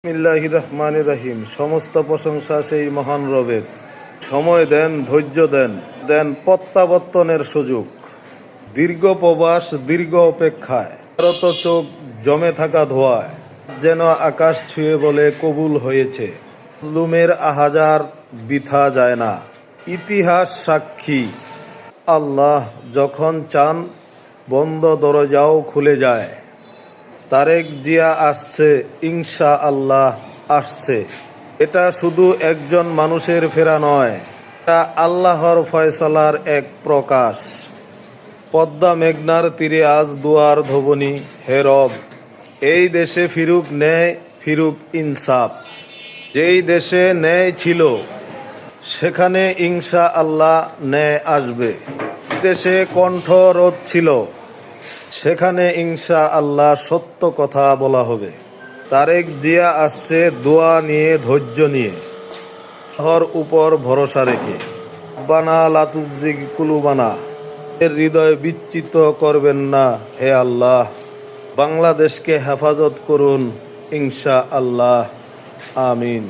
বিসমিল্লাহির রহমানির রহিম। সমস্ত প্রশংসা সেই মহান রবের। সময় দেন, ধৈর্য দেন, দেন প্রত্যাবর্তনের সুযোগ। দীর্ঘ প্রবাস, দীর্ঘ অপেক্ষায় ভারত চোখ জমে থাকা ধোঁয়ায় যেন আকাশ ছুঁয়ে বলে কবুল হয়েছে। জুলুমের আহাজার বৃথা যায় না, ইতিহাস সাক্ষী। আল্লাহ যখন চান বন্ধ দরজাও খুলে যায়। তারেক জিয়া আসছে, ইনশা আল্লাহ আসছে। এটা শুধু একজন মানুষের ফেরা নয়, এটা আল্লাহর ফয়সালার এক প্রকাশ। পদ্মা মেঘনার তীরে আজ দুয়ার ধবনি, হে রব এই দেশে ফিরুক ন্যায়, ফিরুক ইনসাফ। যেই দেশে ন্যায় ছিল সেখানে ইনশা আল্লাহ ন্যায় আসবে। দেশে কণ্ঠরোধ ছিল সেখানে ইনশা আল্লাহ সত্য কথা বলা হবে। তারেক জিয়া আসছে দোয়া নিয়ে, ধৈর্য নিয়ে, আল্লাহর উপর ভরসা রেখে। বানা লাতুজিগ কুলুবানা, এর হৃদয় বিচ্যুত করবেন না হে আল্লাহ। বাংলাদেশকে হেফাজত করুন ইনশা আল্লাহ, আমিন।